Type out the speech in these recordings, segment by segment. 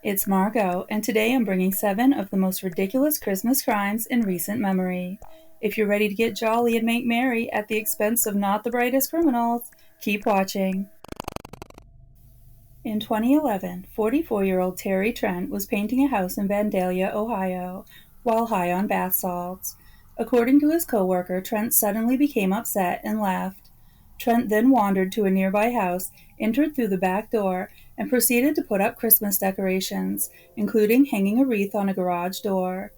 It's Margot, and today I'm bringing 7 of the most ridiculous Christmas crimes in recent memory. If you're ready to get jolly and make merry at the expense of not the brightest criminals, keep watching. In 2011, 44-year-old Terry Trent was painting a house in Vandalia, Ohio, while high on bath salts. According to his coworker, Trent suddenly became upset and left. Trent then wandered to a nearby house, entered through the back door, and proceeded to put up Christmas decorations, including hanging a wreath on a garage door.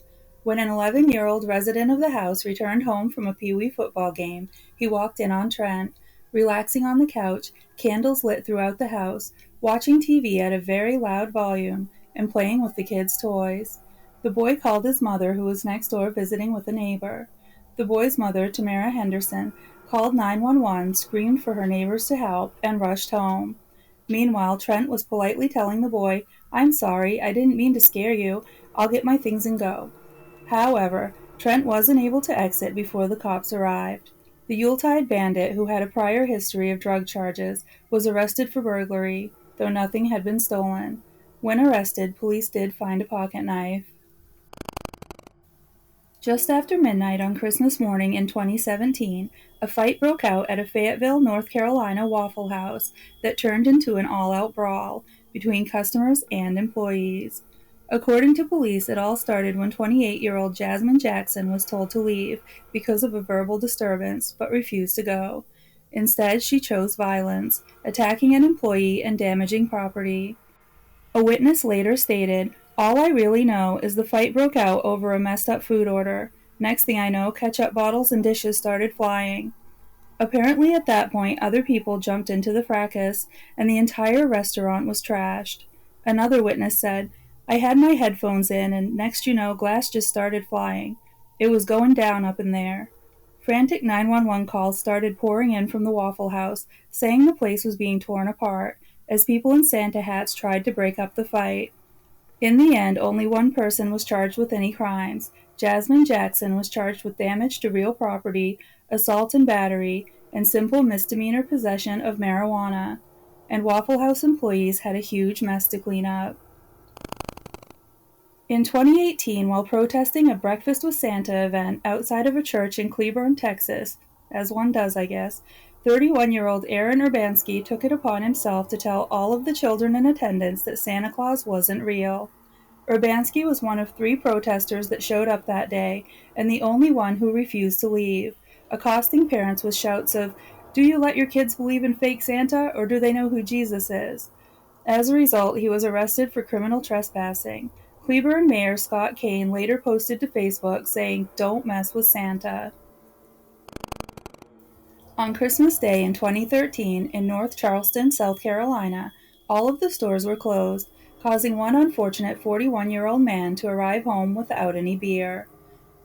When an 11-year-old resident of the house returned home from a Pee Wee football game, he walked in on Trent, relaxing on the couch, candles lit throughout the house, watching TV at a very loud volume, and playing with the kids' toys. The boy called his mother, who was next door visiting with a neighbor. The boy's mother, Tamara Henderson, called 911, screamed for her neighbors to help, and rushed home. Meanwhile, Trent was politely telling the boy, "I'm sorry, I didn't mean to scare you. I'll get my things and go." However, Trent wasn't able to exit before the cops arrived. The Yuletide bandit, who had a prior history of drug charges, was arrested for burglary, though nothing had been stolen. When arrested, police did find a pocket knife. Just after midnight on Christmas morning in 2017, a fight broke out at a Fayetteville, North Carolina Waffle House that turned into an all-out brawl between customers and employees. According to police, it all started when 28-year-old Jasmine Jackson was told to leave because of a verbal disturbance, but refused to go. Instead, she chose violence, attacking an employee and damaging property. A witness later stated, "All I really know is the fight broke out over a messed up food order. Next thing I know, ketchup bottles and dishes started flying." Apparently at that point, other people jumped into the fracas, and the entire restaurant was trashed. Another witness said, "I had my headphones in, and next you know, glass just started flying. It was going down up in there." Frantic 911 calls started pouring in from the Waffle House, saying the place was being torn apart, as people in Santa hats tried to break up the fight. In the end, only one person was charged with any crimes. Jasmine Jackson was charged with damage to real property, assault and battery, and simple misdemeanor possession of marijuana. And Waffle House employees had a huge mess to clean up. In 2018, while protesting a Breakfast with Santa event outside of a church in Cleburne, Texas, as one does, I guess, 31-year-old Aaron Urbanski took it upon himself to tell all of the children in attendance that Santa Claus wasn't real. Urbanski was one of 3 protesters that showed up that day, and the only one who refused to leave, accosting parents with shouts of, "Do you let your kids believe in fake Santa, or do they know who Jesus is?" As a result, he was arrested for criminal trespassing. Cleburne Mayor Scott Kane later posted to Facebook saying, "Don't mess with Santa." On Christmas Day in 2013, in North Charleston, South Carolina, all of the stores were closed, causing one unfortunate 41-year-old man to arrive home without any beer.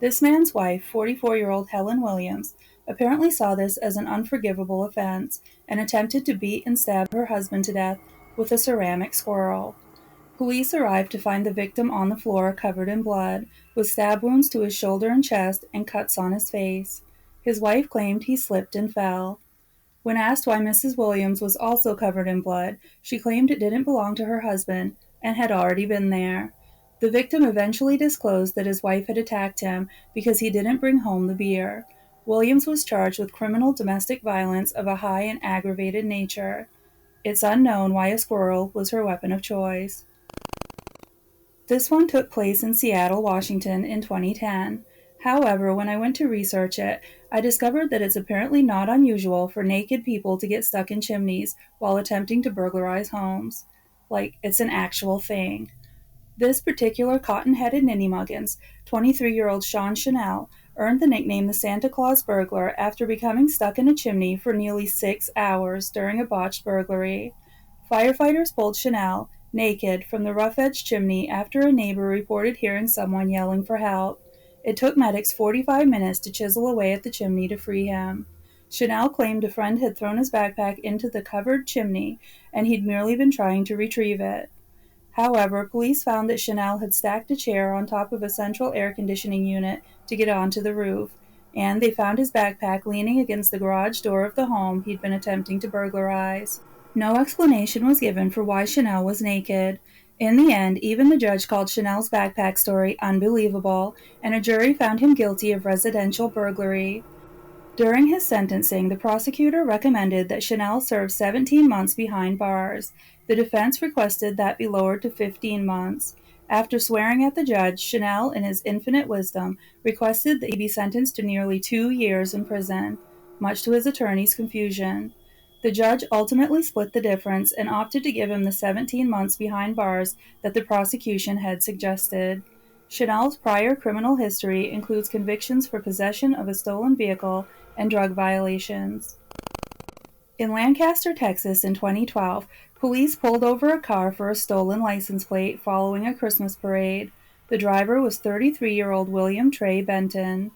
This man's wife, 44-year-old Helen Williams, apparently saw this as an unforgivable offense and attempted to beat and stab her husband to death with a ceramic squirrel. Police arrived to find the victim on the floor covered in blood, with stab wounds to his shoulder and chest and cuts on his face. His wife claimed he slipped and fell. When asked why Mrs. Williams was also covered in blood, she claimed it didn't belong to her husband and had already been there. The victim eventually disclosed that his wife had attacked him because he didn't bring home the beer. Williams was charged with criminal domestic violence of a high and aggravated nature. It's unknown why a squirrel was her weapon of choice. This one took place in Seattle, Washington in 2010. However, when I went to research it, I discovered that it's apparently not unusual for naked people to get stuck in chimneys while attempting to burglarize homes. Like, it's an actual thing. This particular cotton-headed ninny-muggins, 23-year-old Sean Chanel, earned the nickname the Santa Claus Burglar after becoming stuck in a chimney for nearly 6 hours during a botched burglary. Firefighters pulled Chanel, naked, from the rough-edged chimney after a neighbor reported hearing someone yelling for help. It took medics 45 minutes to chisel away at the chimney to free him. Chanel claimed a friend had thrown his backpack into the covered chimney, and he'd merely been trying to retrieve it. However, police found that Chanel had stacked a chair on top of a central air conditioning unit to get onto the roof, and they found his backpack leaning against the garage door of the home he'd been attempting to burglarize. No explanation was given for why Chanel was naked. In the end, even the judge called Chanel's backpack story unbelievable, and a jury found him guilty of residential burglary. During his sentencing, the prosecutor recommended that Chanel serve 17 months behind bars. The defense requested that be lowered to 15 months. After swearing at the judge, Chanel, in his infinite wisdom, requested that he be sentenced to nearly 2 years in prison, much to his attorney's confusion. The judge ultimately split the difference and opted to give him the 17 months behind bars that the prosecution had suggested. Chanel's prior criminal history includes convictions for possession of a stolen vehicle and drug violations. In Lancaster, Texas in 2012, police pulled over a car for a stolen license plate following a Christmas parade. The driver was 33-year-old William Trey Benton.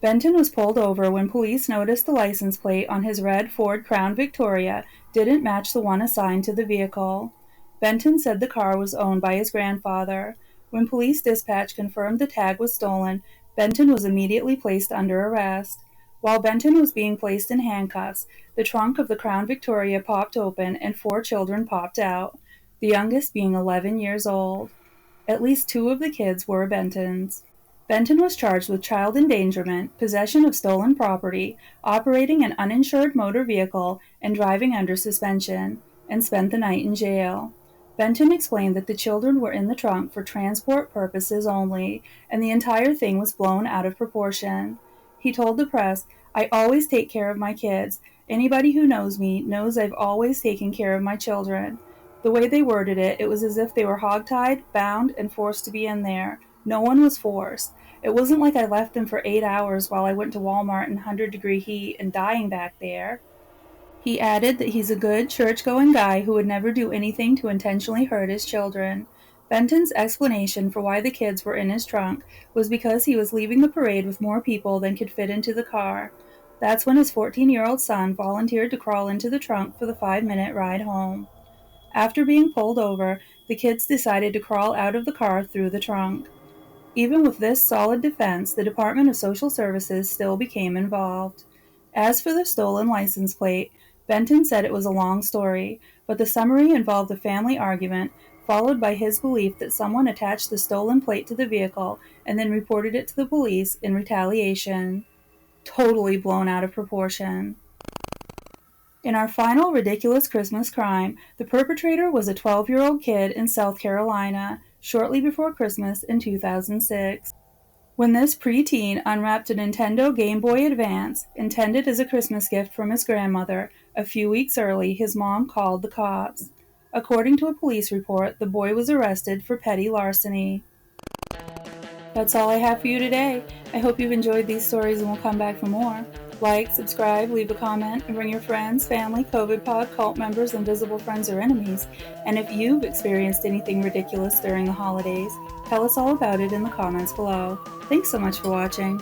Benton was pulled over when police noticed the license plate on his red Ford Crown Victoria didn't match the one assigned to the vehicle. Benton said the car was owned by his grandfather. When police dispatch confirmed the tag was stolen, Benton was immediately placed under arrest. While Benton was being placed in handcuffs, the trunk of the Crown Victoria popped open and 4 children popped out, the youngest being 11 years old. At least 2 of the kids were Bentons. Benton was charged with child endangerment, possession of stolen property, operating an uninsured motor vehicle, and driving under suspension, and spent the night in jail. Benton explained that the children were in the trunk for transport purposes only, and the entire thing was blown out of proportion. He told the press, "I always take care of my kids. Anybody who knows me knows I've always taken care of my children." The way they worded it, it was as if they were hogtied, bound, and forced to be in there. No one was forced. It wasn't like I left them for 8 hours while I went to Walmart in 100-degree heat and dying back there. He added that he's a good, church-going guy who would never do anything to intentionally hurt his children. Benton's explanation for why the kids were in his trunk was because he was leaving the parade with more people than could fit into the car. That's when his 14-year-old son volunteered to crawl into the trunk for the 5-minute ride home. After being pulled over, the kids decided to crawl out of the car through the trunk. Even with this solid defense, the Department of Social Services still became involved. As for the stolen license plate, Benton said it was a long story, but the summary involved a family argument, followed by his belief that someone attached the stolen plate to the vehicle and then reported it to the police in retaliation. Totally blown out of proportion. In our final ridiculous Christmas crime, the perpetrator was a 12-year-old kid in South Carolina, shortly before Christmas in 2006. When this preteen unwrapped a Nintendo Game Boy Advance, intended as a Christmas gift from his grandmother, a few weeks early, his mom called the cops. According to a police report, the boy was arrested for petty larceny. That's all I have for you today. I hope you've enjoyed these stories and will come back for more. Like, subscribe, leave a comment, and bring your friends, family, COVID pod, cult members, invisible friends, or enemies. And if you've experienced anything ridiculous during the holidays, tell us all about it in the comments below. Thanks so much for watching.